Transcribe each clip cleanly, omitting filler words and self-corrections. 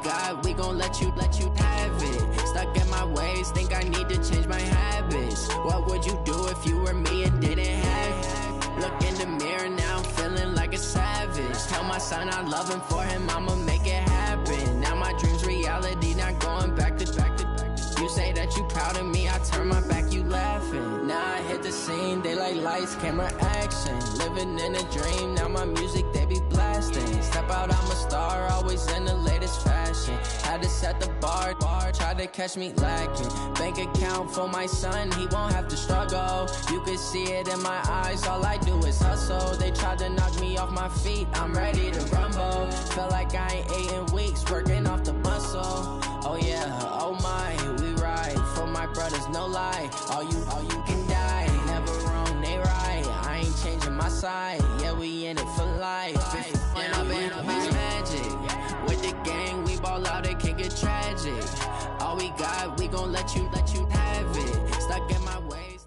got, we gon' let you have it. Stuck in my ways, think I need to change my habits. What would you do if you were me and didn't have it? Look in the mirror, now I'm feeling like a savage. Tell my son I love him, for him I'ma make it happen. Now my dream's reality, not going back to. You say that you proud of me, I turn my back, you laughing. Now I hit the scene, they like lights, camera, action. Living in a dream, now my music, they be blasting. Step out, I'm a star, always in the latest fashion. Had to set the bar, tried to catch me lacking. Bank account for my son, he won't have to struggle. You can see it in my eyes, all I do is hustle. They tried to knock me off my feet, I'm ready to rumble. Feel like I ain't ate in weeks, working off the muscle. Oh yeah, oh my, we ride for my brothers, no lie. All you can die, never wrong, they right. I ain't changing my side, yeah, we in it for life. And I've been magic with the gang, we ball out, it can get tragic. All we got, we gon' let you have it. Stuck in my ways.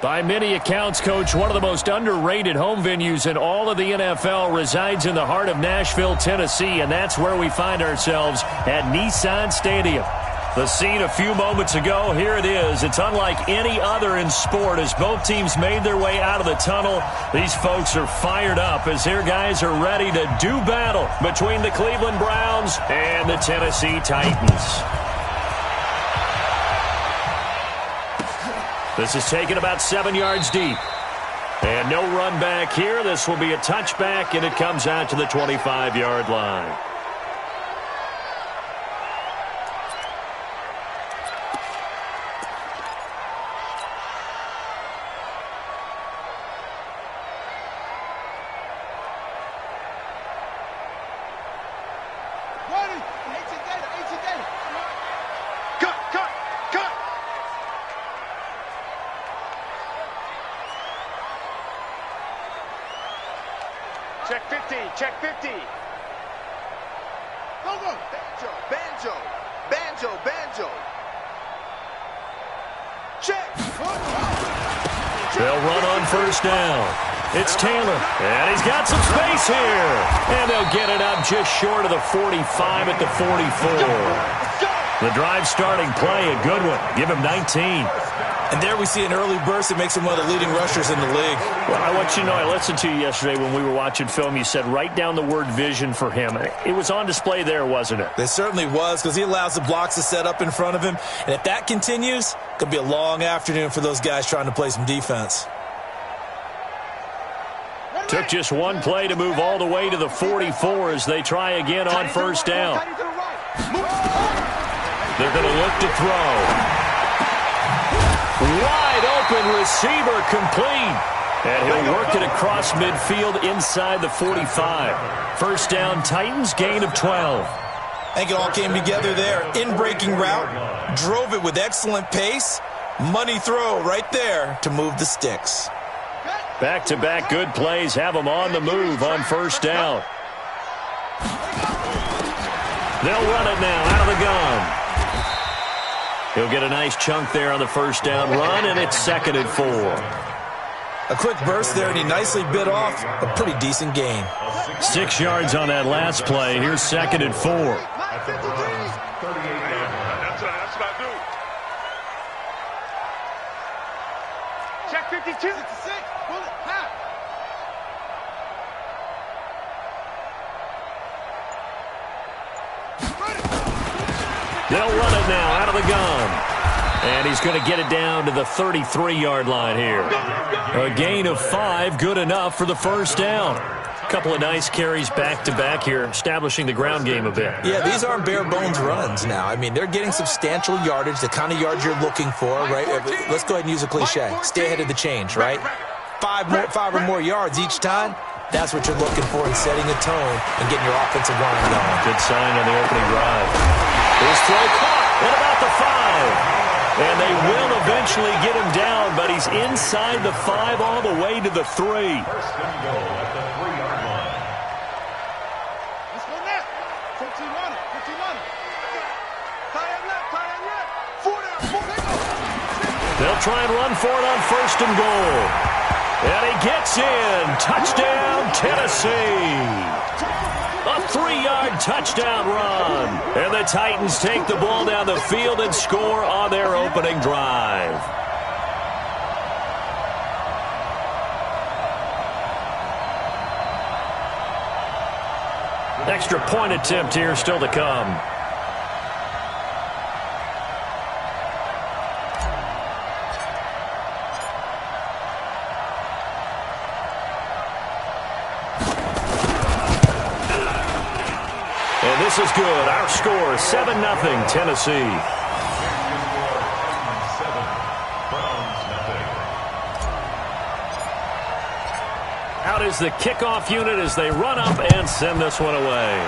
By many accounts, Coach, one of the most underrated home venues in all of the NFL resides in the heart of Nashville, Tennessee, and that's where we find ourselves at Nissan Stadium. The scene a few moments ago, here it is. It's unlike any other in sport as both teams made their way out of the tunnel. These folks are fired up as their guys are ready to do battle between the Cleveland Browns and the Tennessee Titans. This is taken about 7 yards deep. And no run back here. This will be a touchback, and it comes out to the 25-yard line. Check 50, check 50. Go, go. Banjo, banjo, banjo, banjo. Check. They'll run on first down. It's Taylor, and he's got some space here. And they'll get it up just short of the 45 at the 44. The drive starting play, a good one. Give him 19. And there we see an early burst that makes him one of the leading rushers in the league. Well, I want you to know, I listened to you yesterday when we were watching film. You said write down the word vision for him. It was on display there, wasn't it? It certainly was, because he allows the blocks to set up in front of him. And if that continues, it could be a long afternoon for those guys trying to play some defense. Took just one play to move all the way to the 44 as they try again on first down. They're going to look to throw. Wide open receiver complete. And he'll work it across midfield inside the 45. First down, Titans, gain of 12. I think it all came together there. In-breaking route, drove it with excellent pace. Money throw right there to move the sticks. Back-to-back good plays have them on the move on first down. They'll run it now out of the gun. He'll get a nice chunk there on the first down run, and it's 2nd and 4. A quick burst there, and he nicely bit off a pretty decent gain. 6 yards on that last play. Here's 2nd and 4. That's what I do. Check 52. 66. Bullet. Half. They'll run it now out of the gun. And he's going to get it down to the 33-yard line here. A gain of 5, good enough for the first down. A couple of nice carries back-to-back here, establishing the ground game a bit. Yeah, these aren't bare-bones runs now. I mean, they're getting substantial yardage, the kind of yards you're looking for, right? Let's go ahead and use a cliche. Stay ahead of the change, right? 5 or more yards each time. That's what you're looking for in setting a tone and getting your offensive line going. Good sign on the opening drive. His throw caught at about the 5. And they will eventually get him down, but he's inside the 5 all the way to the 3. Let's go now. 15 runner. 15 runner. Tie it left. Tie it left. 4 down. They'll try and run for it on 1st and goal. And he gets in. Touchdown, Tennessee. 3-yard touchdown run. And the Titans take the ball down the field and score on their opening drive. Extra point attempt here still to come. And this is good. Our score is 7-0 Tennessee. Out is the kickoff unit as they run up and send this one away.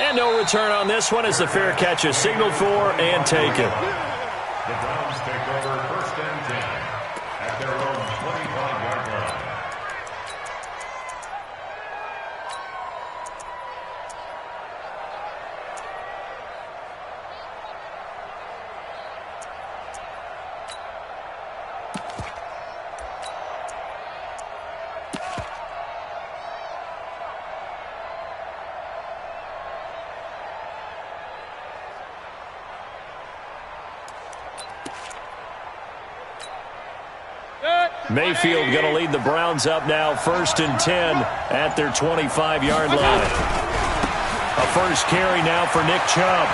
And no return on this one as the fair catch is signaled for and taken. The Browns take over 1st and 10 at their own 25-yard line. Mayfield going to lead the Browns up now, 1st and 10 at their 25-yard line. A first carry now for Nick Chubb.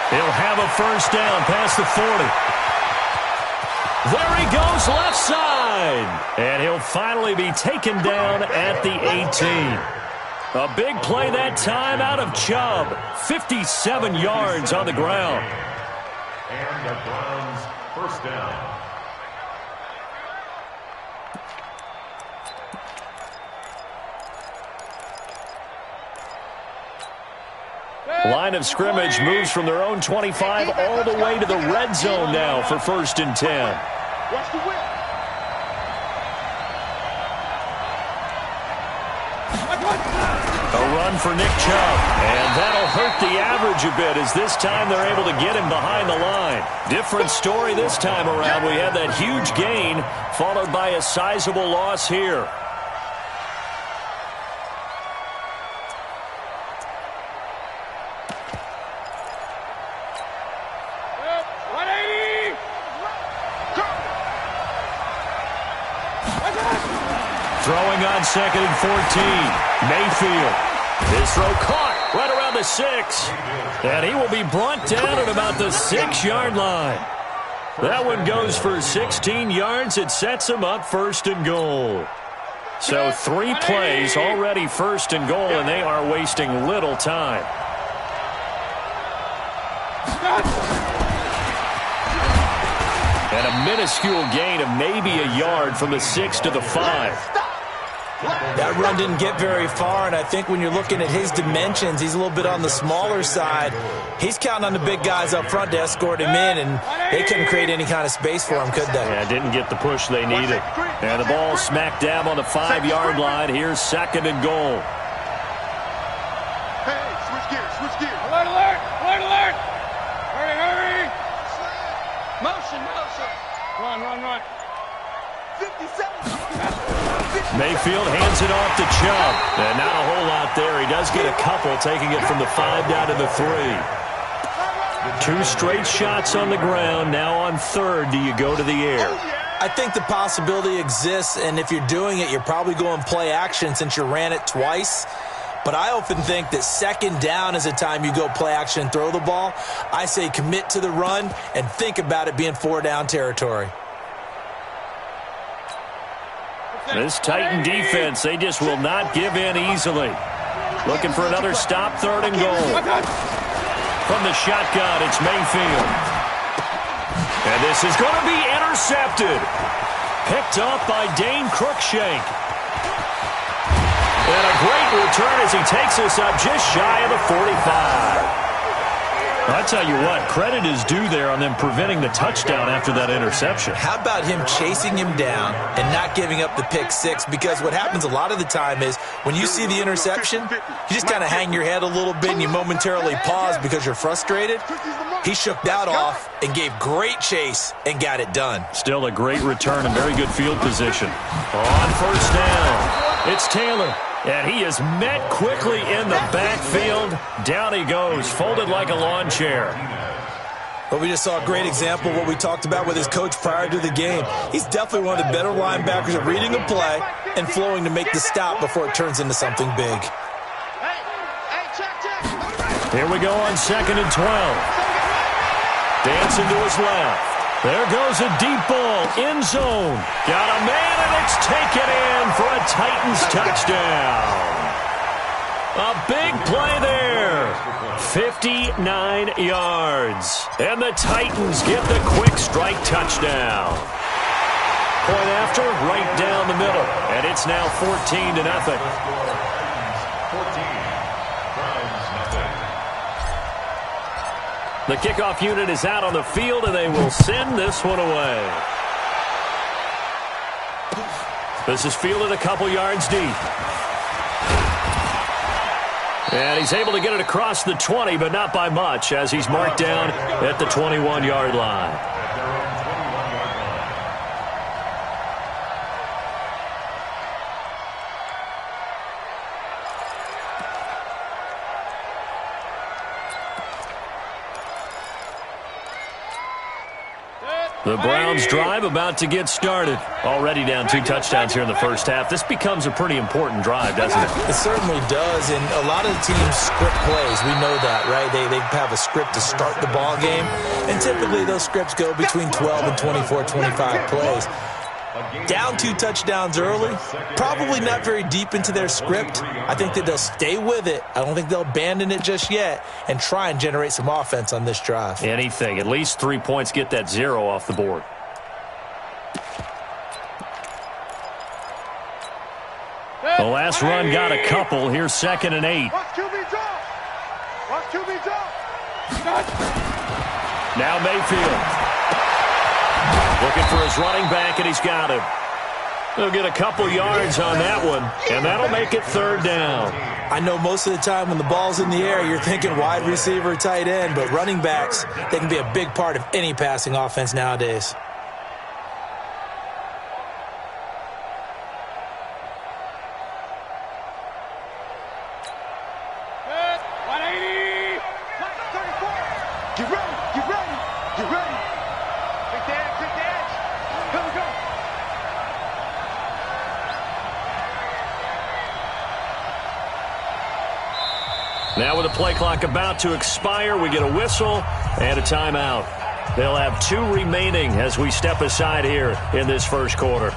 He'll have a first down past the 40. There he goes left side. And he'll finally be taken down at the 18. A big play that time out of Chubb. 57 yards on the ground. And the Browns first down. Line of scrimmage moves from their own 25 all the way to the red zone now for 1st and 10. Watch the whip. A run for Nick Chubb, and that'll hurt the average a bit as this time they're able to get him behind the line. Different story this time around. We had that huge gain followed by a sizable loss here. Throwing on 2nd and 14. Mayfield. His throw caught right around the 6. And he will be brought down at about the 6-yard line. That one goes for 16 yards. It sets him up 1st and goal. So 3 plays already 1st and goal, and they are wasting little time. And a minuscule gain of maybe a yard from the 6 to the 5. That run didn't get very far, and I think when you're looking at his dimensions, he's a little bit on the smaller side. He's counting on the big guys up front to escort him in, and they couldn't create any kind of space for him, could they? Yeah, didn't get the push they needed. And the ball smack dab on the 5-yard line. Here's 2nd and goal. Hey, switch gears, switch gears. Alert, alert, alert, alert. Hurry, hurry. Motion, motion. Run. 57. Mayfield hands it off to Chubb. And not a whole lot there. He does get a couple, taking it from the 5 down to the 3. 2 straight shots on the ground. Now on 3rd, do you go to the air? I think the possibility exists, and if you're doing it, you're probably going play action since you ran it twice. But I often think that 2nd down is a time you go play action and throw the ball. I say commit to the run and think about it being 4-down territory. This Titan defense, they just will not give in easily. Looking for another stop, 3rd and goal. From the shotgun, it's Mayfield. And this is going to be intercepted. Picked up by Dane Cruikshank. And a great return as he takes us up just shy of the 45. I'll tell you what, credit is due there on them preventing the touchdown after that interception. How about him chasing him down and not giving up the pick 6? Because what happens a lot of the time is when you see the interception, you just kind of hang your head a little bit and you momentarily pause because you're frustrated. He shook that off and gave great chase and got it done. Still a great return and very good field position. On 1st down, it's Taylor. And he is met quickly in the backfield. Down he goes, folded like a lawn chair. Well, we just saw a great example of what we talked about with his coach prior to the game. He's definitely one of the better linebackers at reading a play and flowing to make the stop before it turns into something big. Here we go on 2nd and 12. Dancing to his left. There goes a deep ball, end zone. Got a man, and it's taken in for a Titans touchdown. A big play there. 59 yards. And the Titans get the quick strike touchdown. Point after, right down the middle. And it's now 14-0. The kickoff unit is out on the field, and they will send this one away. This is fielded a couple yards deep. And he's able to get it across the 20, but not by much, as he's marked down at the 21-yard line. The Browns drive about to get started. Already down 2 touchdowns here in the first half. This becomes a pretty important drive, doesn't it? It certainly does, and a lot of the teams script plays. We know that, right? They have a script to start the ball game, and typically those scripts go between 12 and 24, 25 plays. Down 2 touchdowns early, probably not very deep into their script. I think that they'll stay with it. I don't think they'll abandon it just yet and try and generate some offense on this drive. Anything. At least 3 points, get that 0 off the board. The last run got a couple. Here's 2nd and 8. Watch QB drop. Watch QB drop. Now Mayfield. Looking for his running back, and he's got him. He'll get a couple yards on that one, and that'll make it 3rd down. I know most of the time when the ball's in the air, you're thinking wide receiver, tight end, but running backs, they can be a big part of any passing offense nowadays. Get ready. Get ready. Get ready. Take the edge. Take the edge. Here we go. Now with the play clock about to expire, we get a whistle and a timeout. They'll have 2 remaining as we step aside here in this first quarter.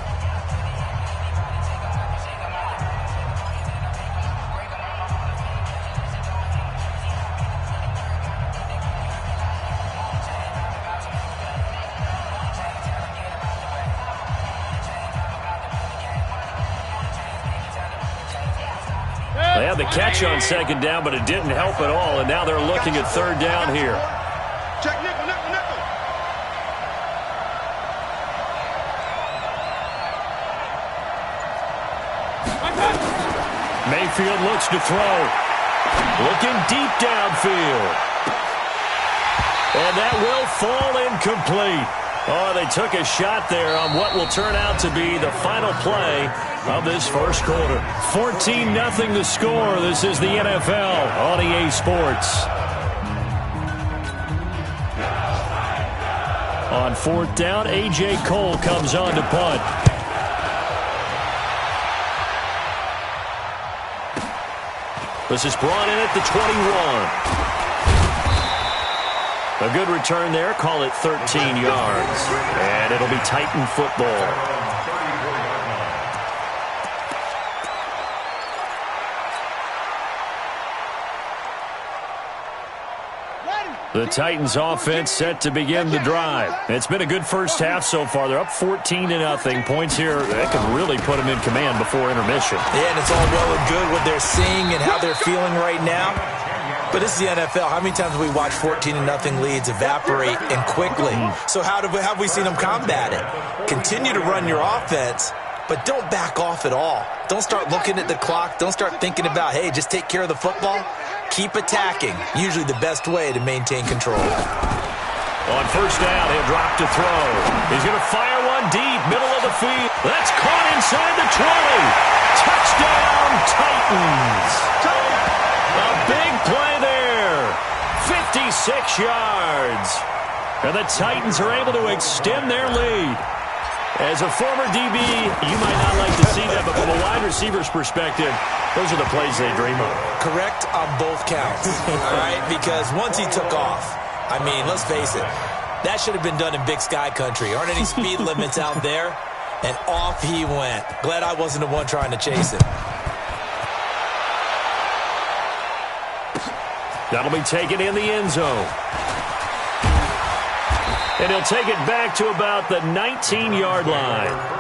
They had the catch on 2nd down, but it didn't help at all, and now they're looking at 3rd down here. Check nickel, nickel, nickel. Mayfield looks to throw. Looking deep downfield. And that will fall incomplete. Oh, they took a shot there on what will turn out to be the final play of this first quarter. 14-0 the score. This is the NFL on EA Sports. On 4th down, A.J. Cole comes on to punt. This is brought in at the 21. A good return there. Call it 13 yards. And it'll be Titan football. The Titans offense set to begin the drive. It's been a good first half so far. They're up 14-0. Points here that can really put them in command before intermission. Yeah, and it's all well and good what they're seeing and how they're feeling right now. But this is the NFL. How many times have we watched 14-0 leads evaporate and quickly? So how have we seen them combat it? Continue to run your offense, but don't back off at all. Don't start looking at the clock. Don't start thinking about, hey, just take care of the football. Keep attacking. Usually the best way to maintain control. On 1st down, he'll drop to throw. He's going to fire one deep, middle of the field. That's caught inside the 20. Touchdown, Titans. A big play there. 56 yards. And the Titans are able to extend their lead. As a former DB, you might not like to see that, but from a wide receiver's perspective, those are the plays they dream of. Correct on both counts, all right? Because once he took off, I mean, let's face it, that should have been done in Big Sky country. Aren't any speed limits out there? And off he went. Glad I wasn't the one trying to chase him. That'll be taken in the end zone. And he'll take it back to about the 19-yard line.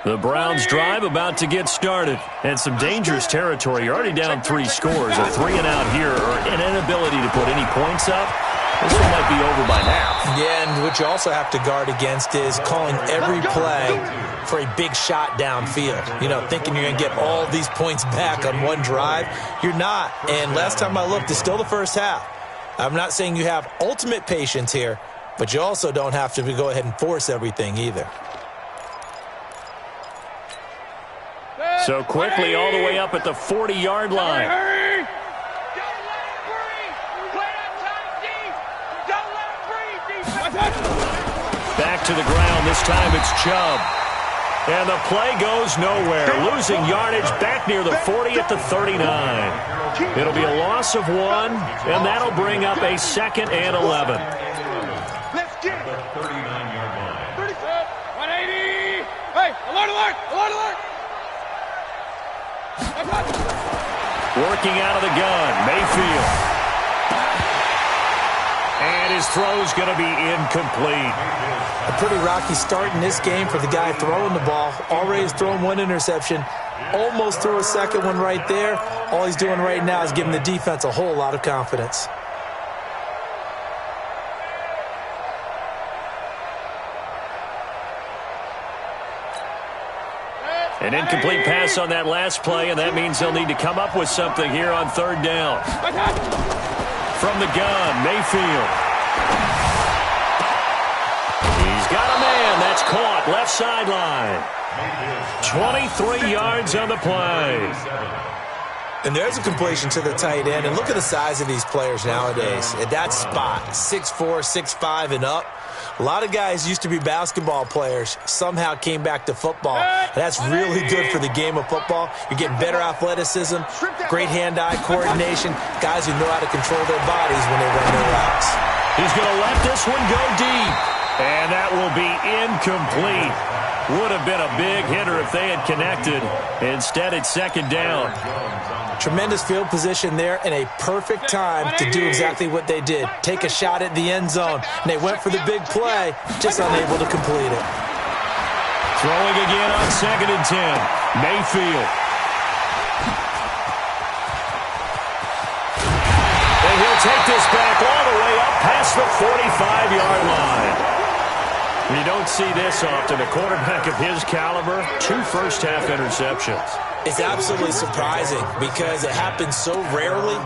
The Browns drive about to get started. And some dangerous territory. You're already down 3 scores. A 3-and-out here or an inability to put any points up. This one might be over by now. Yeah, and what you also have to guard against is calling every play for a big shot downfield. You know, thinking you're going to get all these points back on one drive. You're not. And last time I looked, it's still the first half. I'm not saying you have ultimate patience here, but you also don't have to go ahead and force everything either. So quickly all the way up at the 40-yard line. Hurry! Back to the ground. This time it's Chubb. And the play goes nowhere. Losing yardage back near the 40 at the 39. It'll be a loss of 1, and that'll bring up a 2nd and 11. Let's get The 39-yard line. 180! Hey, alert, alert, alert, alert! Working out of the gun, Mayfield. And his throw's going to be incomplete. A pretty rocky start in this game for the guy throwing the ball. Already has thrown 1 interception. Almost threw a second one right there. All he's doing right now is giving the defense a whole lot of confidence. An incomplete pass on that last play, and that means they'll need to come up with something here on 3rd down. From the gun, Mayfield. He's got a man. That's caught. Left sideline. 23 yards on the play. And there's a completion to the tight end. And look at the size of these players nowadays. At that spot, 6'4", 6'5", and up. A lot of guys used to be basketball players, somehow came back to football. And that's really good for the game of football. You're getting better athleticism, great hand-eye coordination, guys who know how to control their bodies when they run their routes. He's going to let this one go deep. And that will be incomplete. Would have been a big hitter if they had connected. Instead, it's 2nd down. Tremendous field position there and a perfect time to do exactly what they did. Take a shot at the end zone. And they went for the big play, just unable to complete it. Throwing again on 2nd and 10. Mayfield. And he'll take this back all the way up past the 45-yard line. You don't see this often. A quarterback of his caliber, 2 first-half interceptions. It's absolutely surprising because it happens so rarely.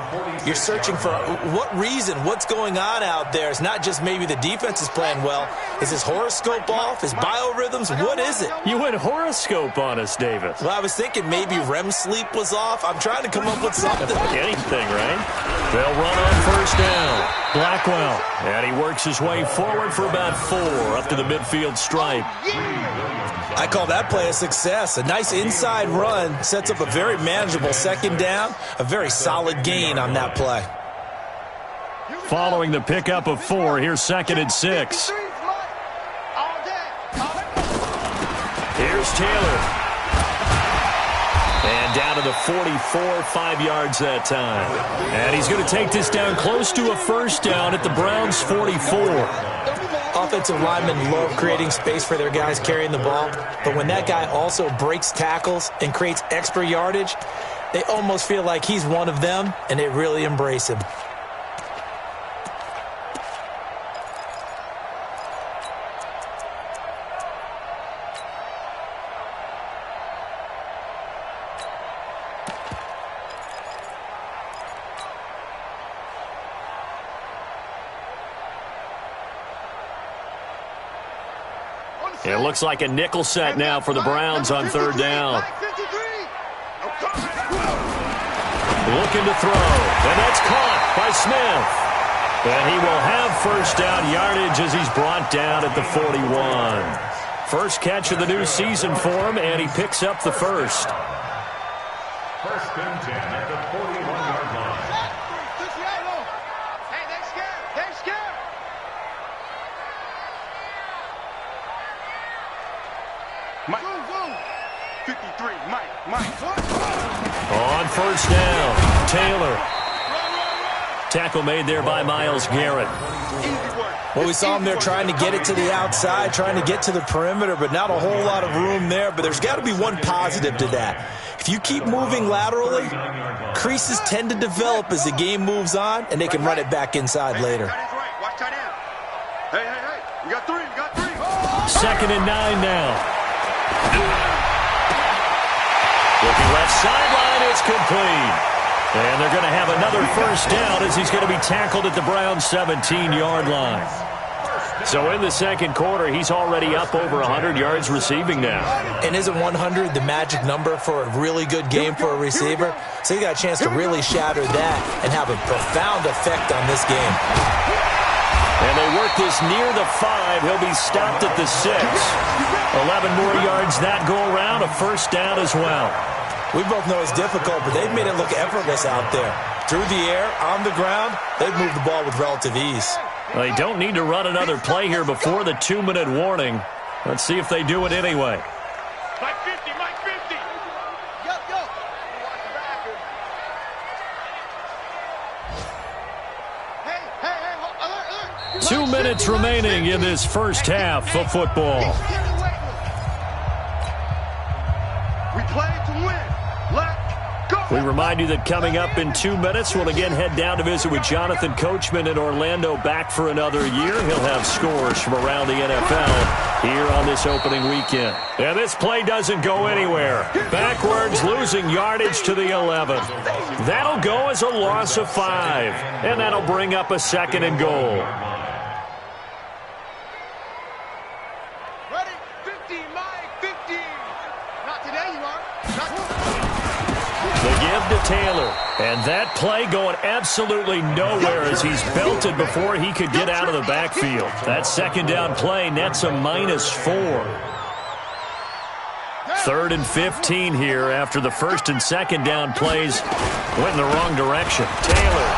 You're searching for what reason, what's going on out there. It's not just maybe the defense is playing well. Is his horoscope off? His biorhythms? What is it? You went horoscope on us, Davis. Well, I was thinking maybe REM sleep was off. I'm trying to come up with something. Anything, right? They'll run on 1st down. Blackwell. And he works his way forward for about 4 up to the midfield stripe. I call that play a success. A nice inside run sets up a very manageable 2nd down. A very solid gain on that play. Following the pickup of 4, here's 2nd and 6. Here's Taylor. And down to the 44, 5 yards that time. And he's going to take this down close to a 1st down at the Browns' 44. Offensive linemen love creating space for their guys carrying the ball, but when that guy also breaks tackles and creates extra yardage, they almost feel like he's one of them, and they really embrace him. It looks like a nickel set now for the Browns on third down. Looking to throw, and that's caught by Smith. And he will have first down yardage as he's brought down at the 41. First catch of the new season for him, and he picks up the first. First and 10 at the 41-yard line. Hey, they're scared. They're scared. Mike. 53. Mike. On first down, Taylor. Tackle made there by Myles Garrett. Well, we saw him there trying to get it to the outside, trying to get to the perimeter, but not a whole lot of room there. But there's got to be one positive to that. If you keep moving laterally, creases tend to develop as the game moves on, and they can run it back inside later. Watch tight end. Hey. You got three. 2nd and 9 now. Looking left sideline, it's complete. And they're going to have another first down as he's going to be tackled at the Browns' 17-yard line. So in the second quarter, he's already up over 100 yards receiving now. And isn't 100 the magic number for a really good game for a receiver? So you got a chance to really shatter that and have a profound effect on this game. And they work this near the 5. He'll be stopped at the 6. 11 more yards that go around, a first down as well. We both know it's difficult, but they've made it look effortless out there. Through the air, on the ground, they've moved the ball with relative ease. They don't need to run another play here before the 2-minute warning. Let's see if they do it anyway. Mike 50. Yo. Hey. Alert. 2 minutes remaining in this first half of football. We play to win. Let's go. We remind you that coming up in 2 minutes, we'll again head down to visit with Jonathan Coachman in Orlando, back for another year. He'll have scores from around the NFL here on this opening weekend. And this play doesn't go anywhere. Backwards, losing yardage to the 11. That'll go as a loss of 5. And that'll bring up a 2nd and goal. Ready? 50, Mike. 50. Not today, you are. The give to Taylor. And that play going absolutely nowhere as he's belted before he could get out of the backfield. That second down play nets a -4. 3rd and 15 here after the first and second down plays went in the wrong direction. Taylor.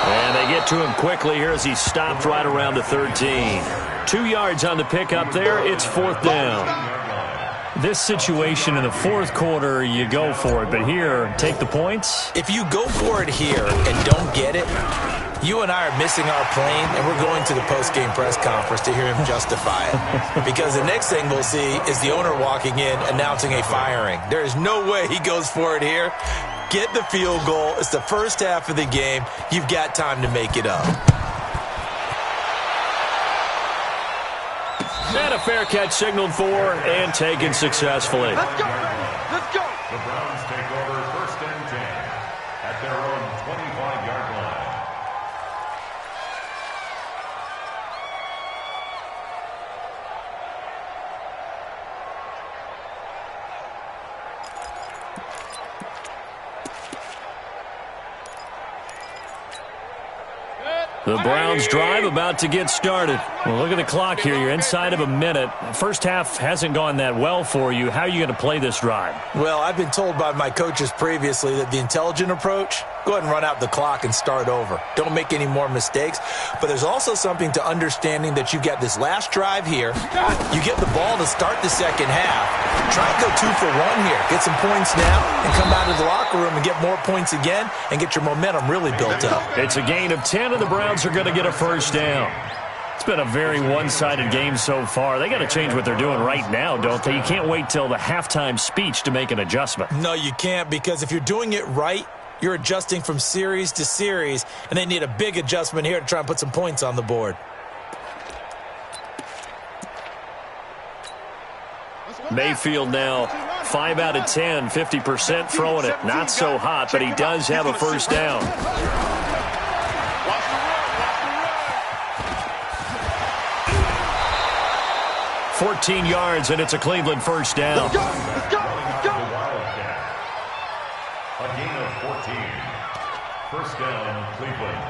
And they get to him quickly here as he stopped right around the 13. 2 yards on the pickup there. It's 4th down. This situation in the fourth quarter, you go for it. But here, take the points. If you go for it here and don't get it, you and I are missing our plane, and we're going to the post-game press conference to hear him justify it. Because the next thing we'll see is the owner walking in announcing a firing. There is no way he goes for it here. Get the field goal. It's the first half of the game. You've got time to make it up. And a fair catch signaled for and taken successfully. Let's go. The Browns take over 1st and 10 at their own 25-yard line. The Browns drive about to get started. Well, look at the clock here. You're inside of a minute. First half hasn't gone that well for you. How are you going to play this drive? Well, I've been told by my coaches previously that the intelligent approach, go ahead and run out the clock and start over. Don't make any more mistakes. But there's also something to understanding that you got this last drive here. You get the ball to start the second half. Try and go 2 for 1 here. Get some points now and come out of the locker room and get more points again and get your momentum really built up. It's a gain of 10, and the Browns are going to get a first down. It's been a very one-sided game so far. They got to change what they're doing right now, don't they? You can't wait till the halftime speech to make an adjustment. No, you can't, because if you're doing it right, you're adjusting from series to series, and they need a big adjustment here to try and put some points on the board. Mayfield now 5 out of 10, 50% throwing it. Not so hot, but he does have a first down. 14 yards, and it's a Cleveland first down. Let's go. Let's go. Let's go. A gain of 14. First down, Cleveland.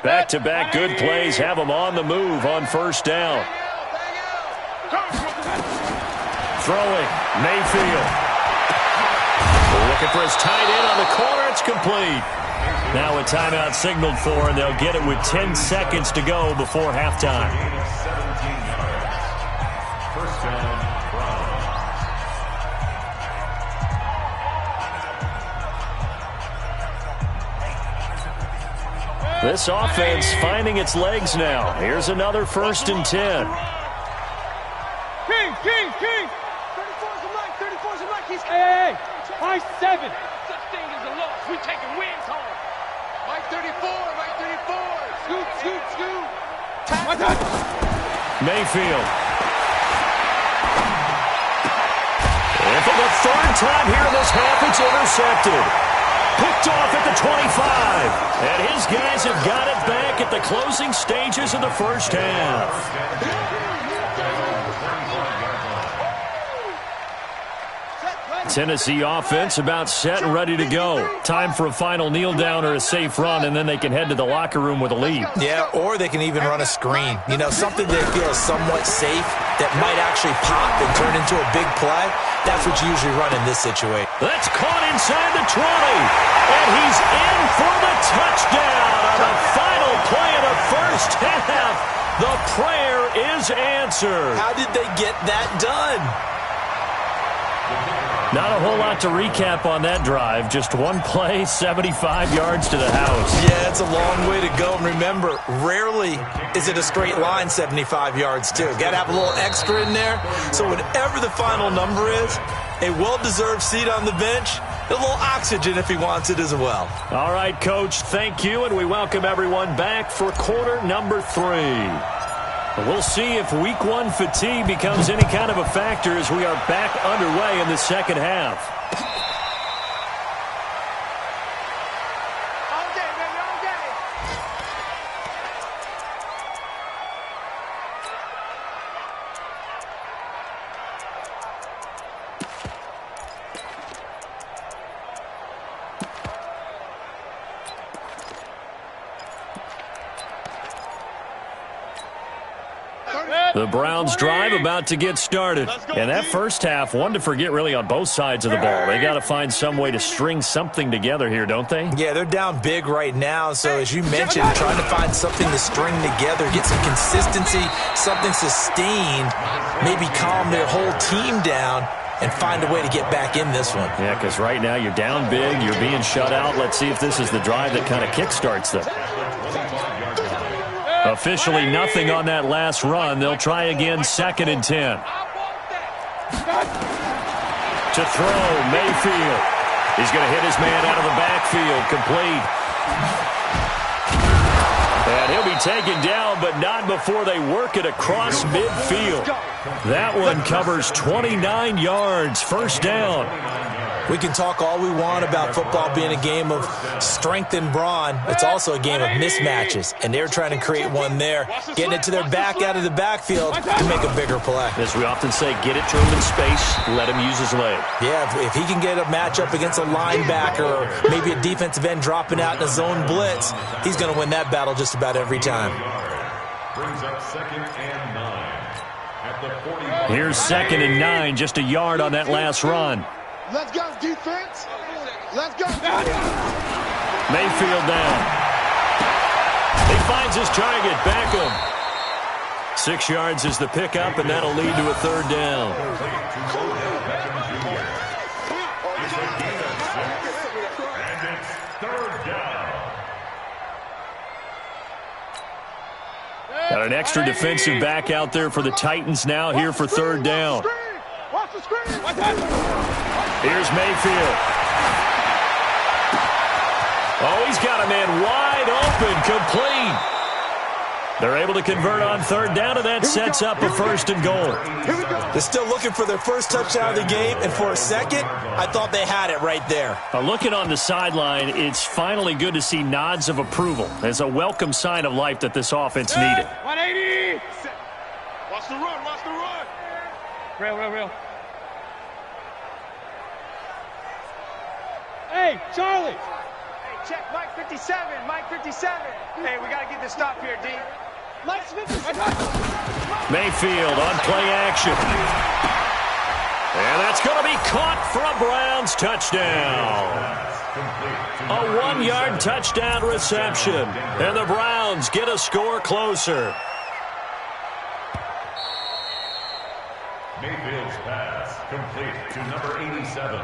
Back-to-back good plays have them on the move on first down. Throwing, Mayfield. Looking for his tight end on the corner. It's complete. Now a timeout signaled for, and they'll get it with 10 seconds to go before halftime. Gain of 17 yards. First down, Browns. This offense finding its legs now. Here's another 1st and 10. King! 34's a mic. 34's a mic. He's Hey! 5-7! such thing as a loss. We taking wins home. Mike 34. Mike 34. Scoot, scoot, scoot. One touch! Mayfield. And for the 3rd time here in this half, it's intercepted. Picked off at the 25. And his guys have got it back at the closing stages of the first half. Tennessee offense about set and ready to go. Time for a final kneel down or a safe run, and then they can head to the locker room with a lead. Yeah, or they can even run a screen. You know, something they feel is somewhat safe that might actually pop and turn into a big play. That's what you usually run in this situation. That's caught inside the 20. And he's in for the touchdown on the final play of the first half. The prayer is answered. How did they get that done? Not a whole lot to recap on that drive. Just one play, 75 yards to the house. Yeah, it's a long way to go. And remember, rarely is it a straight line 75 yards, too. Got to have a little extra in there. So whatever the final number is, a well-deserved seat on the bench, a little oxygen if he wants it as well. All right, Coach, thank you, and we welcome everyone back for quarter number 3. We'll see if week 1 fatigue becomes any kind of a factor as we are back underway in the second half. All day, baby, all day. The Browns drive about to get started. And that first half, one to forget really on both sides of the ball. They got to find some way to string something together here, don't they? Yeah, they're down big right now. So as you mentioned, trying to find something to string together, get some consistency, something sustained, maybe calm their whole team down and find a way to get back in this one. Yeah, because right now you're down big, you're being shut out. Let's see if this is the drive that kind of kickstarts them. Officially nothing on that last run. They'll try again, 2nd and 10. To throw, Mayfield. He's going to hit his man out of the backfield, complete. And he'll be taken down, but not before they work it across midfield. That one covers 29 yards, first down. We can talk all we want about football being a game of strength and brawn. It's also a game of mismatches, and they're trying to create one there, getting it to their back out of the backfield to make a bigger play. As we often say, get it to him in space, let him use his leg. Yeah, if he can get a matchup against a linebacker or maybe a defensive end dropping out in a zone blitz, he's going to win that battle just about every time. Brings up 2nd and 9 at the 40. Here's 2nd and 9, just a yard on that last run. Let's go, defense. Let's go. Mayfield down. He finds his target, Beckham. 6 yards is the pickup, and that'll lead to a 3rd down. And it's 3rd down. Got an extra defensive back out there for the Titans now here for 3rd down. Watch the screen. Here's Mayfield. Oh, he's got a man wide open, complete. They're able to convert on third down, and that sets up a 1st and goal. They're still looking for their first touchdown of the game, and for a second, I thought they had it right there. Looking on the sideline, it's finally good to see nods of approval. It's a welcome sign of life that this offense needed. 180. Watch the run, watch the run. Real. Hey, Charlie. Hey, check Mike 57, Mike 57. Hey, we got to get this stop here, D. Mike's 57. Mayfield on play action. And that's going to be caught for a Browns touchdown. A 1-yard touchdown reception. And the Browns get a score closer. Mayfield's pass complete to number 87.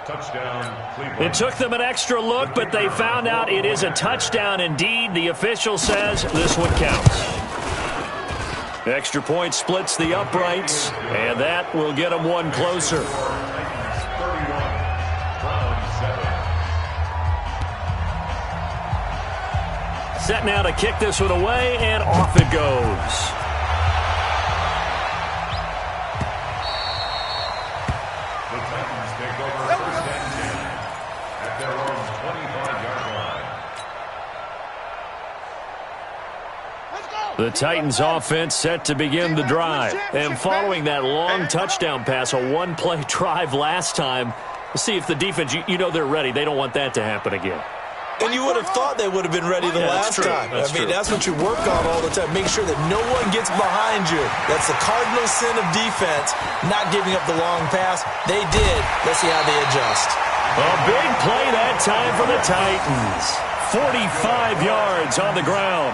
Touchdown, Cleveland. It took them an extra look, but they found out it is a touchdown indeed. The official says this one counts. Extra point splits the uprights, and that will get them one closer. 31, Browns 7. Set now to kick this one away, and off it goes. The Titans take over 1st and 10 at their own 25-yard line. The Titans offense set to begin the drive. And following that long touchdown pass, a one-play drive last time, we'll see if the defense, you know they're ready. They don't want that to happen again. And you would have thought they would have been ready the last time. That's what you work on all the time. Make sure that no one gets behind you. That's the cardinal sin of defense, not giving up the long pass. They did. Let's see how they adjust. A big play that time for the Titans. 45 yards on the ground.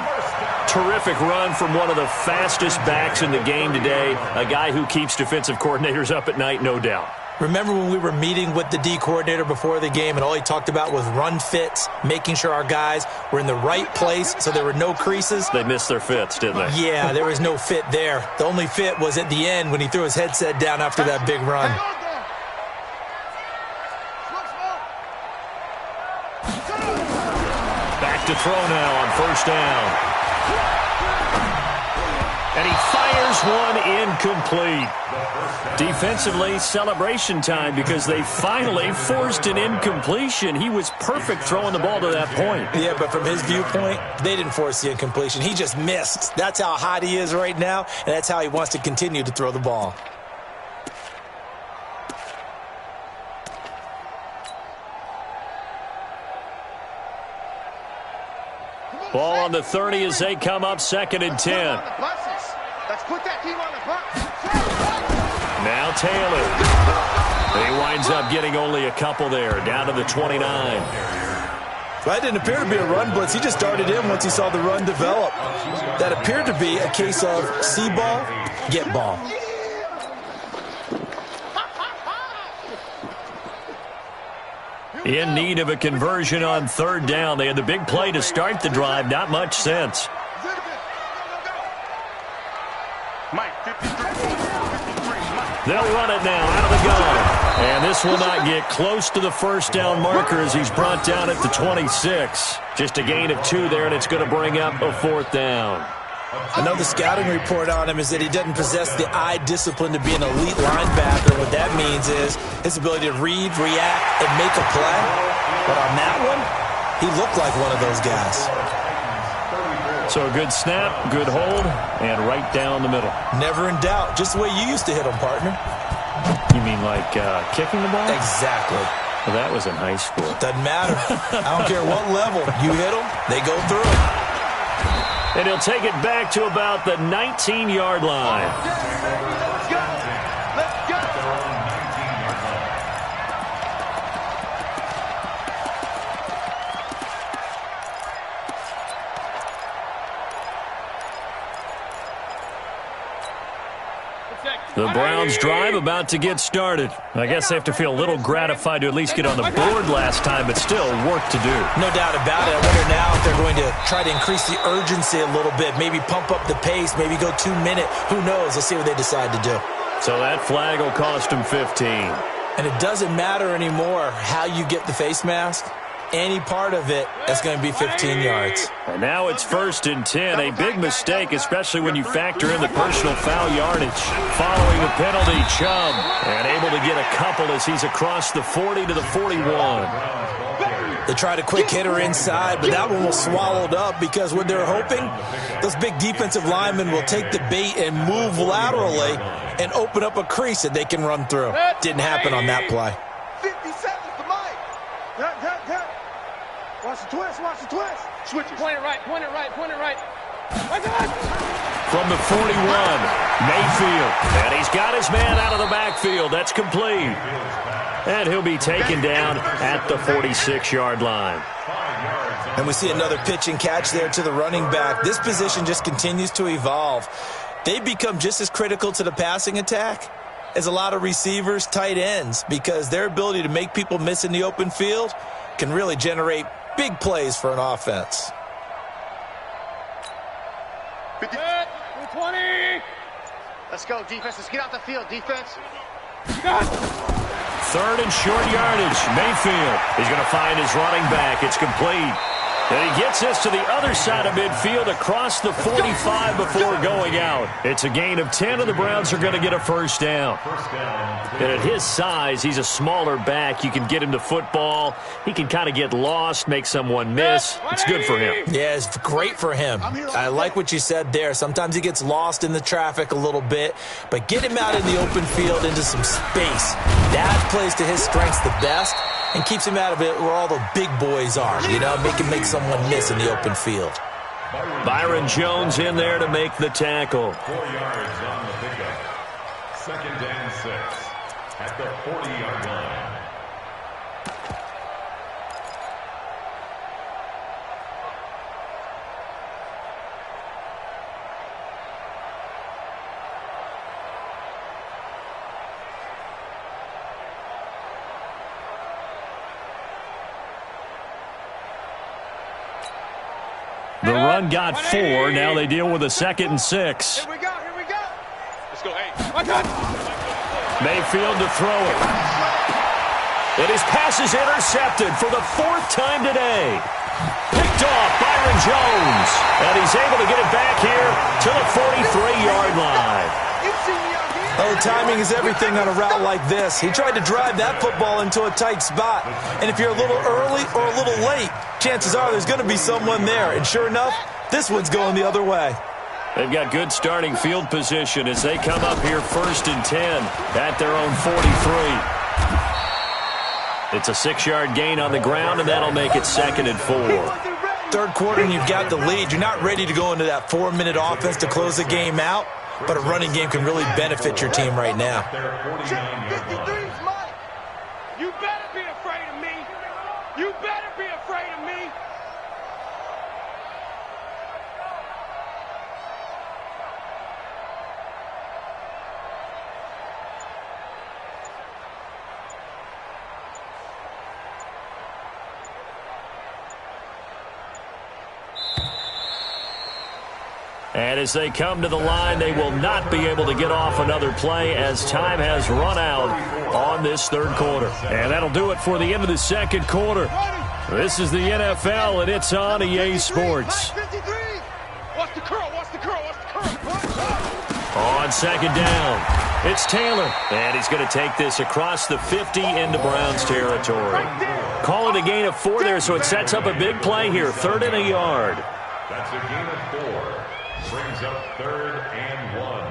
Terrific run from one of the fastest backs in the game today. A guy who keeps defensive coordinators up at night, no doubt. Remember when we were meeting with the D coordinator before the game and all he talked about was run fits, making sure our guys were in the right place so there were no creases? They missed their fits, didn't they? Yeah, there was no fit there. The only fit was at the end when he threw his headset down after that big run. Back to throw now on 1st down. And he fires one incomplete. Defensively, celebration time because they finally forced an incompletion. He was perfect throwing the ball to that point. Yeah, but from his viewpoint, they didn't force the incompletion. He just missed. That's how hot he is right now, and that's how he wants to continue to throw the ball. Ball on the 30 as they come up 2nd and 10. Let's put that team on the bus. Now Taylor. He winds up getting only a couple there, down to the 29. That didn't appear to be a run blitz. He just darted in once he saw the run develop. That appeared to be a case of see ball, get ball. In need of a conversion on 3rd down. They had the big play to start the drive. Not much sense. They'll run it now out of the gun. And this will not get close to the 1st down marker as he's brought down at the 26. Just a gain of 2 there, and it's going to bring up a 4th down. Another scouting report on him is that he doesn't possess the eye discipline to be an elite linebacker. What that means is his ability to read, react, and make a play. But on that one, he looked like one of those guys. So a good snap, good hold, and right down the middle. Never in doubt. Just the way you used to hit them, partner. You mean like kicking the ball? Exactly. Well, that was in high school. Doesn't matter. I don't care what level. You hit them, they go through it. And he'll take it back to about the 19-yard line. Let's go. Let's go. The Browns drive about to get started. I guess they have to feel a little gratified to at least get on the board last time, but still work to do. No doubt about it. I wonder now if they're going to try to increase the urgency a little bit, maybe pump up the pace, maybe go 2-minute. Who knows? Let's see what they decide to do. So that flag will cost them 15. And it doesn't matter anymore how you get the face mask. any part of it, that's going to be 15 yards. And now it's 1st and 10. A big mistake, especially when you factor in the personal foul yardage. Following the penalty, Chubb, and able to get a couple as he's across the 40 to the 41. They tried a quick hitter inside, but that one was swallowed up because what they're hoping, those big defensive linemen will take the bait and move laterally and open up a crease that they can run through. Didn't happen on that play. 50 seconds to Mike. Watch the twist, watch the twist. Switch it. Point it right, point it right, point it right. From the 41, Mayfield. And he's got his man out of the backfield. That's complete. And he'll be taken down at the 46-yard line. And we see another pitch and catch there to the running back. This position just continues to evolve. They become just as critical to the passing attack as a lot of receivers, tight ends, because their ability to make people miss in the open field can really generate big plays for an offense. 50. 20. Let's go, defense. Let's get out the field, defense. 3rd and short yardage. Mayfield. He's going to find his running back. It's complete. And he gets this to the other side of midfield across the 45 before going out. It's a gain of 10, and the Browns are going to get a first down. And at his size, he's a smaller back. You can get him to football. He can kind of get lost, make someone miss. It's good for him. Yeah, it's great for him. I like what you said there. Sometimes he gets lost in the traffic a little bit, but get him out in the open field into some space. That plays to his strengths the best and keeps him out of it where all the big boys are, you know, make someone miss in the open field. Byron Jones in there to make the tackle. 4 yards on the pickup. 2nd and 6 at the 40-yard line. The run got 4. Now they deal with a 2nd and 6. Here we go, here we go. Let's go, hey. My God. Mayfield to throw it. And his pass is intercepted for the 4th time today. Picked off Byron Jones. And he's able to get it back here to the 43-yard line. Oh, timing is everything on a route like this. He tried to drive that football into a tight spot. And if you're a little early or a little late, chances are there's going to be someone there. And sure enough, this one's going the other way. They've got good starting field position as they come up here 1st and 10 at their own 43. It's a 6-yard gain on the ground, and that'll make it 2nd and 4. 3rd quarter, and you've got the lead. You're not ready to go into that 4-minute offense to close the game out, but a running game can really benefit your team right now. You better be afraid of me. You better be afraid of me. And as they come to the line, they will not be able to get off another play as time has run out on this 3rd quarter. And that'll do it for the end of the 2nd quarter. This is the NFL, and it's on EA Sports. Watch the curl, watch the curl, watch the curl. On 2nd down, it's Taylor. And he's going to take this across the 50 into Browns territory. Call it a gain of 4 there, so it sets up a big play here. 3rd and a yard. That's a gain of 4. Brings up 3rd and 1.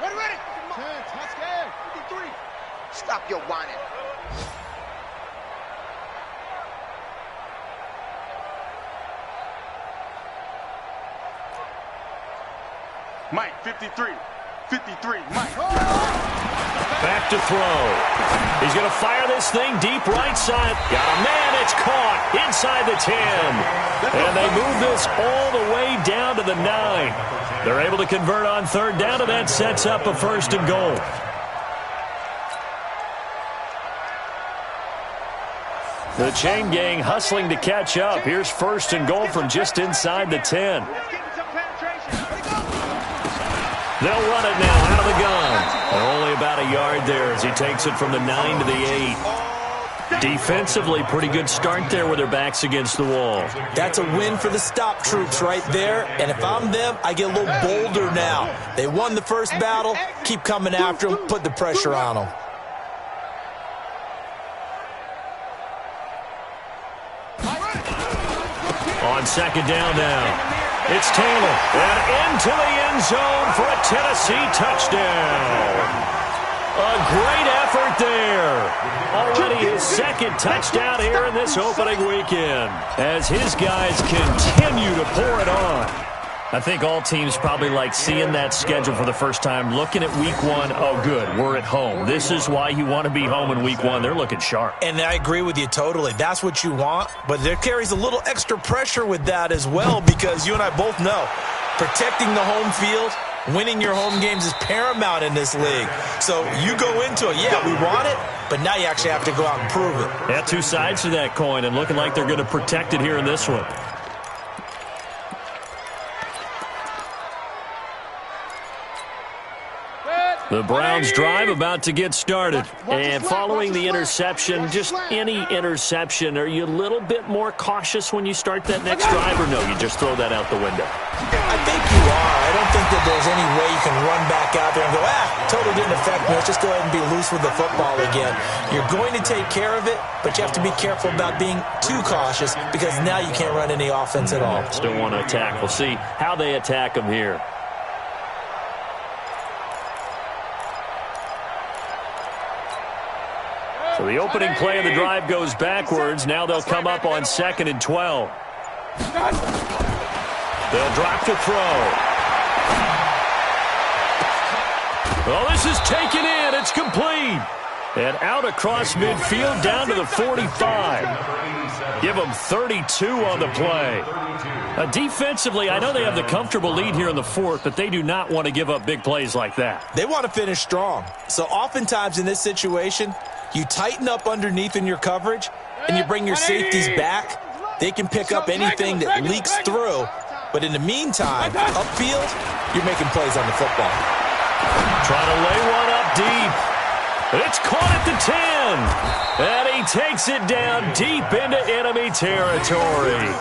Ready. 10, touchdown, 53. Stop your whining. Mike, 53. 53, Mike. Back to throw. He's going to fire this thing deep right side. Got a man. It's caught inside the 10. And they move this all the way down to the 9. They're able to convert on 3rd down, and that sets up a 1st and goal. The chain gang hustling to catch up. Here's 1st and goal from just inside the 10. They'll run it now out of the gun. And only about a yard there as he takes it from the 9 to the 8. Defensively, pretty good start there with their backs against the wall. That's a win for the stop troops right there. And if I'm them, I get a little bolder now. They won the first battle. Keep coming after them. Put the pressure on them. On second down now. It's Taylor, and into the end zone for a Tennessee touchdown. A great effort there. Already his second touchdown here in this opening weekend as his guys continue to pour it on. I think all teams probably like seeing that schedule for the first time, looking at week one. Oh, good, we're at home. This is why you want to be home in week one. They're looking sharp. And I agree with you totally. That's what you want, but there carries a little extra pressure with that as well because you and I both know protecting the home field, winning your home games is paramount in this league. So you go into it, yeah, we want it, but now you actually have to go out and prove it. Yeah, two sides to that coin, and looking like they're going to protect it here in this one. The Browns drive about to get started. And following the interception, just any interception, are you a little bit more cautious when you start that next drive, or no, you just throw that out the window? I think you are. I don't think that there's any way you can run back out there and go, totally didn't affect me. Let's just go ahead and be loose with the football again. You're going to take care of it, but you have to be careful about being too cautious because now you can't run any offense at all. Still want to attack. We'll see how they attack them here. So the opening play of the drive goes backwards. Now they'll come up on 2nd and 12. They'll drop to throw. Well, this is taken in. It's complete. And out across midfield down to the 45. Give them 32 on the play. Defensively, I know they have the comfortable lead here in the fourth, but they do not want to give up big plays like that. They want to finish strong. So oftentimes in this situation, you tighten up underneath in your coverage, and you bring your safeties back. They can pick up anything that leaks through. But in the meantime, upfield, you're making plays on the football. Trying to lay one up deep. It's caught at the 10. And he takes it down deep into enemy territory.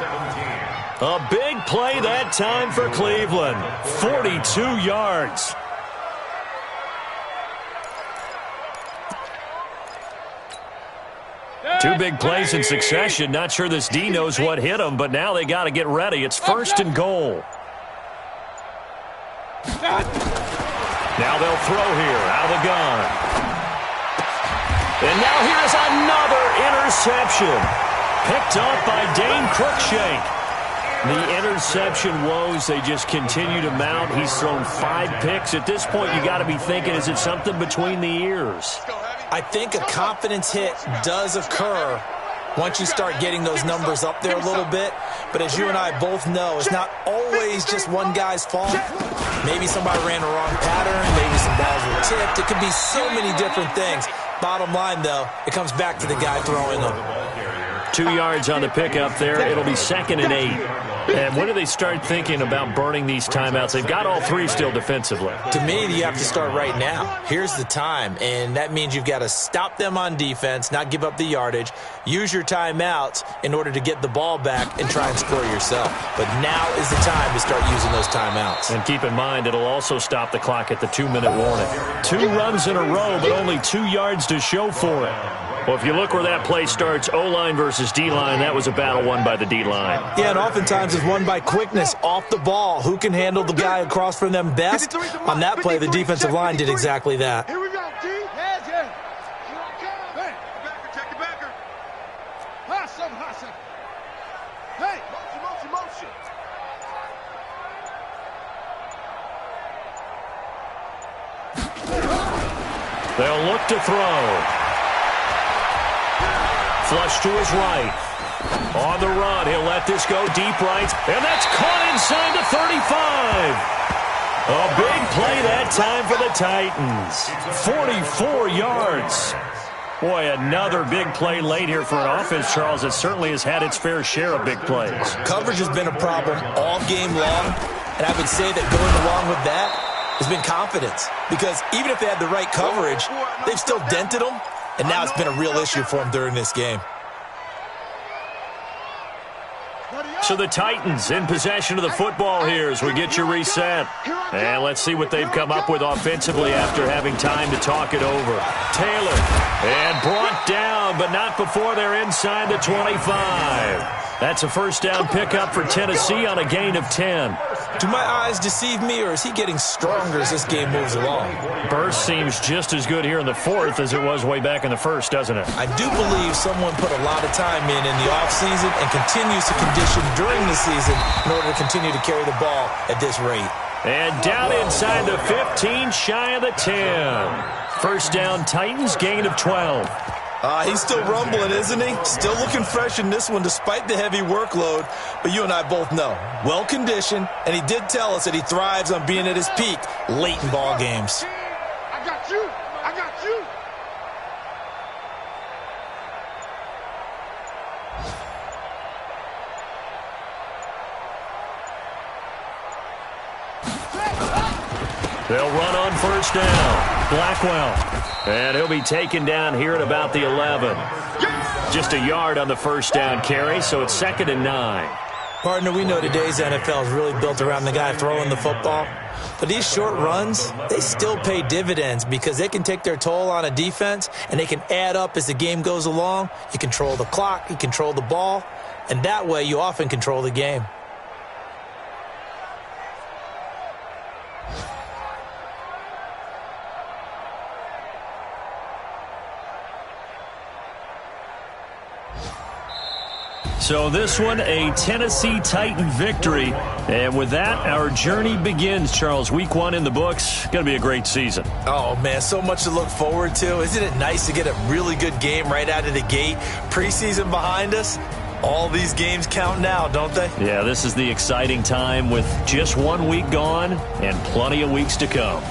A big play that time for Cleveland. 42 yards. Two big plays in succession. Not sure this D knows what hit him, but now they got to get ready. It's 1st and goal. Now they'll throw here out of the gun. And now here's another interception. Picked up by Dane Cruikshank. The interception woes, they just continue to mount. He's thrown 5 picks. At this point, you got to be thinking, is it something between the ears? I think a confidence hit does occur once you start getting those numbers up there a little bit. But as you and I both know, it's not always just one guy's fault. Maybe somebody ran a wrong pattern. Maybe some balls were tipped. It could be so many different things. Bottom line, though, it comes back to the guy throwing them. 2 yards on the pickup there. It'll be 2nd and 8. And when do they start thinking about burning these timeouts? They've got all 3 still defensively. To me, you have to start right now. Here's the time, and that means you've got to stop them on defense, not give up the yardage, use your timeouts in order to get the ball back and try and score yourself. But now is the time to start using those timeouts. And keep in mind, it'll also stop the clock at the 2-minute warning. 2 runs in a row, but only 2 yards to show for it. Well, if you look where that play starts, O-line versus D-line, that was a battle won by the D-line. Yeah, and oftentimes it's won by quickness off the ball. Who can handle the guy across from them best? On that play, the defensive line did exactly that. Here we go, D. Heads in. Hey, backer, check the backer. Hot second, hot second. Hey, motion. They'll look to throw. Flush to his right. On the run, he'll let this go deep right. And that's caught inside the 35. A big play that time for the Titans. 44 yards. Boy, another big play late here for an offense, Charles, that certainly has had its fair share of big plays. Coverage has been a problem all game long, and I would say that going along with that has been confidence. Because even if they had the right coverage, they've still dented them. and now it's been a real issue for him during this game. So the Titans in possession of the football here as we get you reset. And let's see what they've come up with offensively after having time to talk it over. Taylor, and brought down, but not before they're inside the 25. That's a first down pickup for Tennessee on a gain of 10. Do my eyes deceive me, or is he getting stronger as this game moves along? Burst seems just as good here in the fourth as it was way back in the first, doesn't it? I do believe someone put a lot of time in the offseason and continues to condition during the season in order to continue to carry the ball at this rate. And down inside the 15, shy of the 10. First down, Titans, gain of 12. He's still rumbling, isn't he? Still looking fresh in this one despite the heavy workload. But you and I both know, well-conditioned, and he did tell us that he thrives on being at his peak late in ball games. I got you. I got you. They'll run on first down. Blackwell. And he'll be taken down here at about the 11. Just a yard on the first down carry, so it's 2nd and 9. Partner, we know today's NFL is really built around the guy throwing the football. But these short runs, they still pay dividends because they can take their toll on a defense, and they can add up as the game goes along. You control the clock, you control the ball, and that way you often control the game. So this one, a Tennessee Titan victory. And with that, our journey begins, Charles. Week 1 in the books. Going to be a great season. Oh, man, so much to look forward to. Isn't it nice to get a really good game right out of the gate? Preseason behind us. All these games count now, don't they? Yeah, this is the exciting time with just 1 week gone and plenty of weeks to come.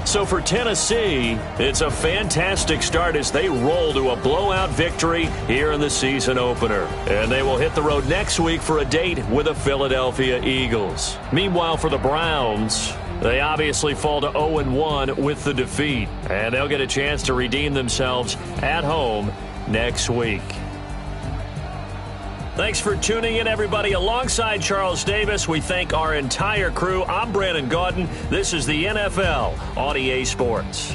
So for Tennessee, it's a fantastic start as they roll to a blowout victory here in the season opener. And they will hit the road next week for a date with the Philadelphia Eagles. Meanwhile, for the Browns, they obviously fall to 0-1 with the defeat. And they'll get a chance to redeem themselves at home next week. Thanks for tuning in, everybody. Alongside Charles Davis, we thank our entire crew. I'm Brandon Gaudin. This is the NFL on EA Sports.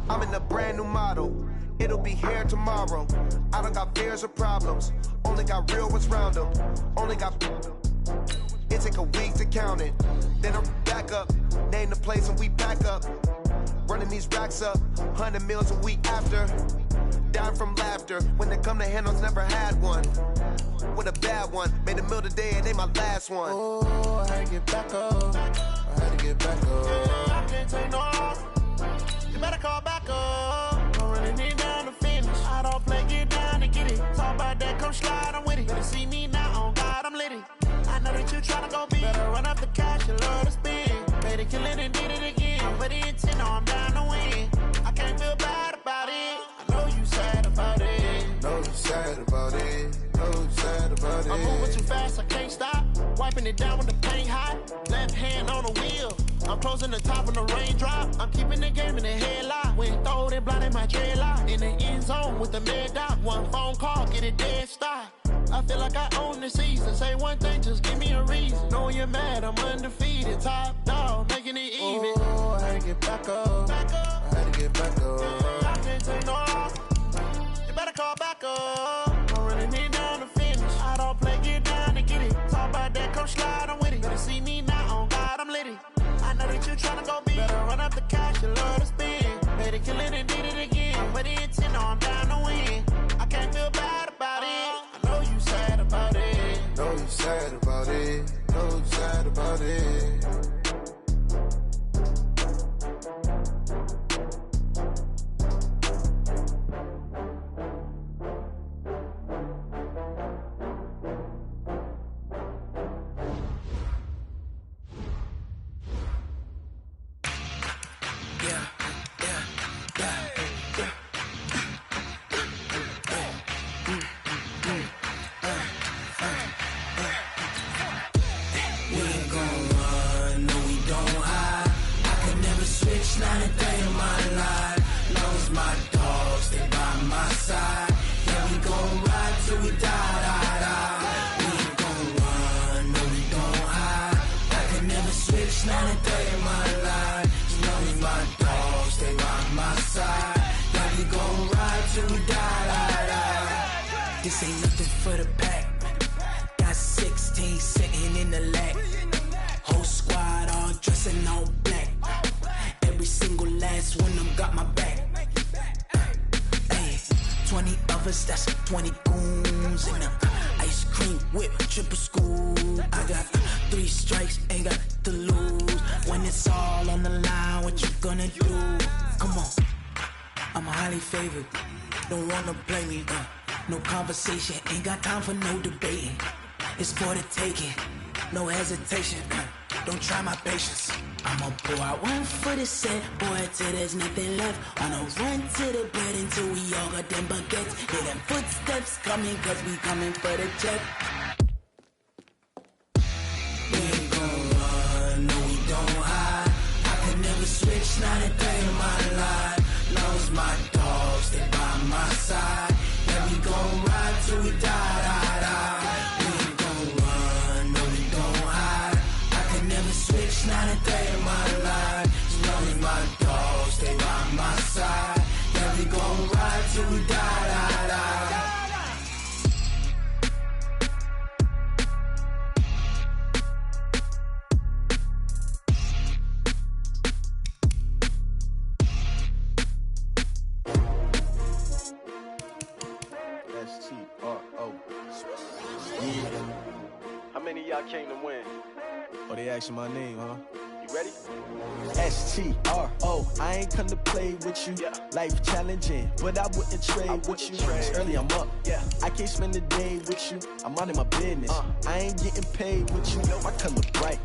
I'm in a brand new model. It'll be here tomorrow. I don't got fears or problems. Only got real ones round them. Only got... It take a week to count it. Then I'm back up. Name the place and we back up. Running these racks up, 100 meals a week after. Down from laughter, when they come to handles, never had one. With a bad one, made a meal today and ain't my last one. Oh, I had to get back up. I had to get back up. I can't take no loss. You better call back up. I'm running it down to finish. I don't play, get down and get it. Talk about that, come slide, I'm with it. Better see me now, on God, I'm litty. I know that you tryna go big. Better run up the cash, you love to spend. Made it, kill it, and did it again. I'm with the intent, no, I'm down to win. I can't feel bad about it. I know you sad about it. Know you sad about it. Know you sad about it. I'm moving too fast, I can't stop. Wiping it down with the paint hot. Left hand on the wheel. I'm closing the top when the raindrop. I'm keeping the game in the headlock. When throwed and blinded my dreadlock. In the end zone with the mad dot. One phone call, get it dead stop. I feel like I own the season. Say one thing, just give me a reason. Knowing you're mad, I'm undefeated. Top dog, making it even. Oh, I had to get back up. I had to get back up. I can't take no loss. You better call back up. I'm running it down to finish. I don't play, get down and get it. Talk about that, come slide, I'm with it. Better see me now, on God, I'm litty. I know that you tryna go big. Better run up the cash, you love to spend. Made it, kill it, and did it again. With the intent, no, I'm down to win. I can't feel bad about it. I know you sad about it. Know you sad about it. Know you sad about it. This ain't nothing for the pack. Got 16 sitting in the lap. Whole squad all dressing all black. Every single last one of them got my back. Hey, 20 of us, that's 20 goons in the ice cream whip, triple scoop. I got 3 strikes, ain't got to lose. When it's all on the line, what you gonna do? Come on, I'm highly favored. Don't wanna play me, no conversation, ain't got time for no debating. It's for the taking, no hesitation. Don't try my patience. I'ma pour out one for the set, boy, till there's nothing left. On a run to the bread until we all got them baguettes. Hear them footsteps coming, cause we coming for the check. We ain't gon' run, no we don't hide. I can never switch, not a day in my life. Lost my dogs, they by my side. Yeah, we gon' ride till we die, die, die. We ain't gon' run, no we don't hide. I can never switch, not a day in my life. As long as my dogs stay by my side. Yeah, we gon' ride till we die, die, die. How many of y'all came to win? Oh, they asking my name, huh? You ready? S-T-R-O, I ain't come to play with you. Life challenging, but I wouldn't trade with you. It's early, I'm up. I can't spend the day with you. I'm out in my business. I ain't getting paid with you. My color bright.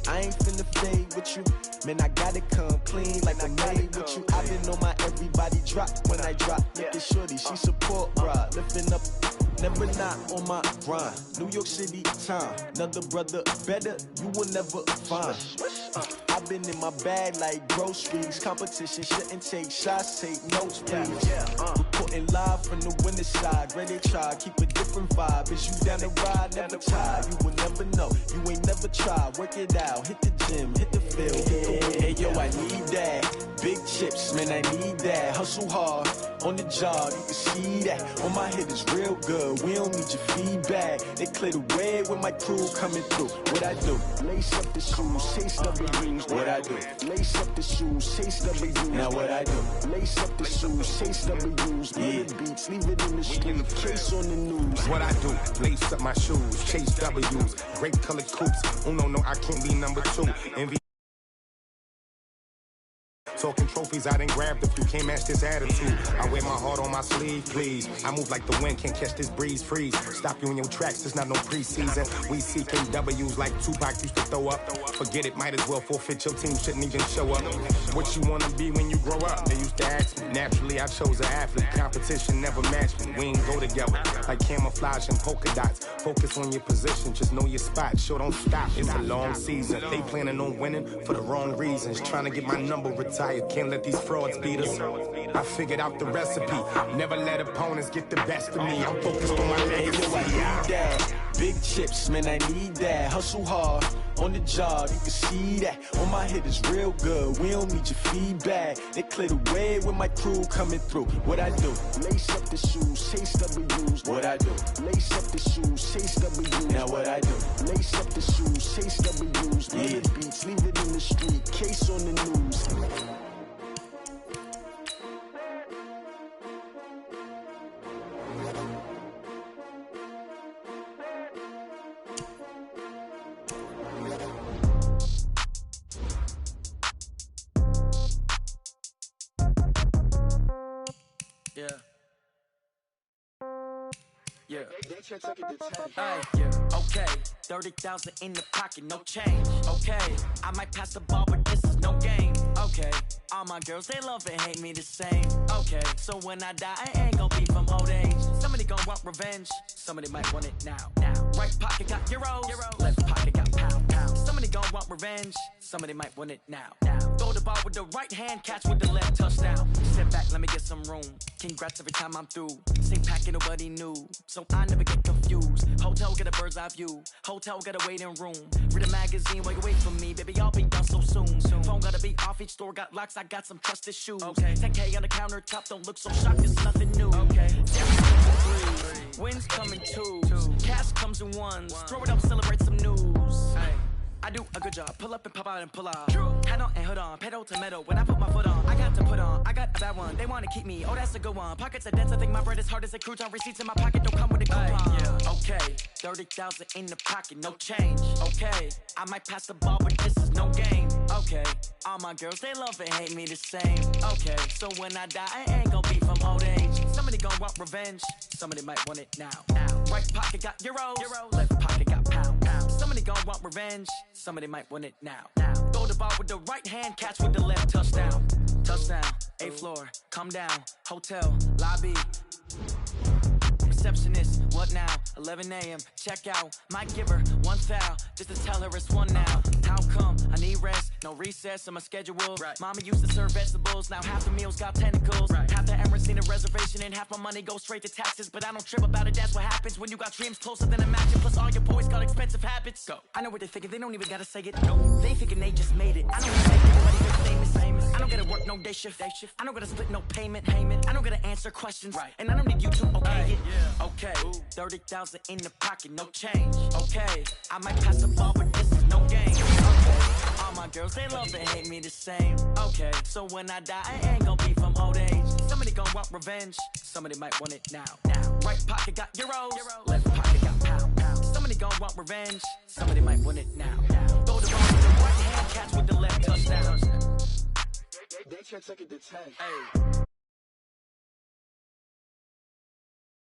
I ain't finna fade with you. Man, I gotta come clean like I made with you. I been on my everybody drop when I drop. Look at shorty, she support, bruh. Lifting up, never not on my grind. New York City time, another brother better, you will never find. I've been in my bag like groceries. Competition shouldn't take shots, take notes, please. Reporting live from the winter side. Ready to try, keep a different vibe. Is you down the ride, never tired. You will never know, you ain't never tried. Work it out, hit the gym, hit the field, hit the wheel. Hey yo, I need that. Big chips, man, I need that. Hustle hard, on the job, you can see that. On my hit is real good, we don't need your feedback. They clear the way when my crew coming through. What I do, lace up the shoes, chase chase W's. What I do? Lace up the shoes, chase W's. Now what I do? Lace up the shoes, chase W's. Yeah. Beats, leave it in the street, case on the news. What I do? Lace up my shoes, chase W's. Great colored coupes. No, I can't be number 2. Envy. Talking trophies, I done grabbed a few, can't match this attitude. I wear my heart on my sleeve, please. I move like the wind, can't catch this breeze, freeze. Stop you in your tracks, there's not no preseason. We seeking W's like Tupac used to throw up. Forget it, might as well forfeit, your team shouldn't even show up. What you wanna be when you grow up? They used to ask me. Naturally, I chose an athlete. Competition never matched me. We ain't go together like camouflage and polka dots. Focus on your position, just know your spot. Sure, don't stop, it's a long season. They planning on winning for the wrong reasons. Trying to get my number retired. Can't let these frauds beat us. I figured out the recipe. Never let opponents get the best of me. I'm focused on my legacy. I need that. Big chips, man, I need that. Hustle hard on the job, you can see that. On my head is real good. We don't need your feedback. They clear the way with my crew coming through. What I do? Lace up the shoes, chase W's. What I do? Lace up the shoes, chase W's. Now what I do? Lace up the shoes, chase W's. Yeah. Beats, leave it in the street, case on the news. Yeah. Okay, 30,000 in the pocket, no change. Okay, I might pass the ball, but this is no game. Okay, all my girls, they love and hate me the same. Okay, so when I die, I ain't gon' be from old age. Somebody gon' want revenge, somebody might want it now. Right pocket got euros, left pocket got pound. Somebody gon' want revenge, somebody might want it now. Throw the ball with the right hand, catch with the left, touchdown. Step back, let me get some room. Congrats every time I'm through. Same packet, nobody knew, so I never get confused. Hotel, get a bird's eye view. Hotel, get a waiting room. Read a magazine while you wait for me, baby, I'll be done so soon. Phone gotta be off, each store got locks, I got some trusted shoes. 10K on the countertop, don't look so shocked, it's nothing new. Wins come in twos, cash comes in ones. Throw it up, celebrate some news. I do a good job, pull up and pop out and pull out. Head on and hood on, pedal to metal. When I put my foot on, I got to put on. I got a bad one, they wanna keep me, oh that's a good one. Pockets are dense, I think my bread is hard as a crouton. Receipts in my pocket don't come with a coupon. Okay, 30,000 in the pocket, no change. Okay, I might pass the ball, but this is no game. Okay, all my girls, they love and hate me the same. Okay, so when I die, I ain't gon' be from old age. Somebody gon' want revenge, somebody might want it now. Right pocket got euros, left pocket got pound. Somebody gon' want revenge, somebody might want it now. Throw the ball with the right hand, catch with the left, touchdown. Touchdown, 8th floor, come down, hotel, lobby. Receptionist, what now? 11 a.m., check out. Might give her one foul, just to tell her it's one now. How come? I need rest, no recess on my schedule. Mama used to serve vegetables, now half the meals got tentacles. Half the Emirates need a reservation and half my money goes straight to taxes. But I don't trip about it, that's what happens when you got dreams closer than a mansion. Plus all your boys got expensive habits. Go. I know what they're thinking, they don't even gotta say it. No, they thinking they just made it. I don't even make everybody get famous. I don't gotta work no day shift. I don't gotta split no payment. I don't gotta answer questions, and I don't need you to okay it. Okay, 30,000 in the pocket, no change. Okay, I might pass the ball, but this is no game. Okay, all my girls, they love and hate me the same. Okay, so when I die, I ain't gon' be from old age. Somebody gon' want revenge, somebody might want it now. Right pocket got euros, left pocket got pound. Somebody gon' want revenge, somebody might want it now. Throw the ball with the right hand, catch with the left, touchdown. They can't take it to 10.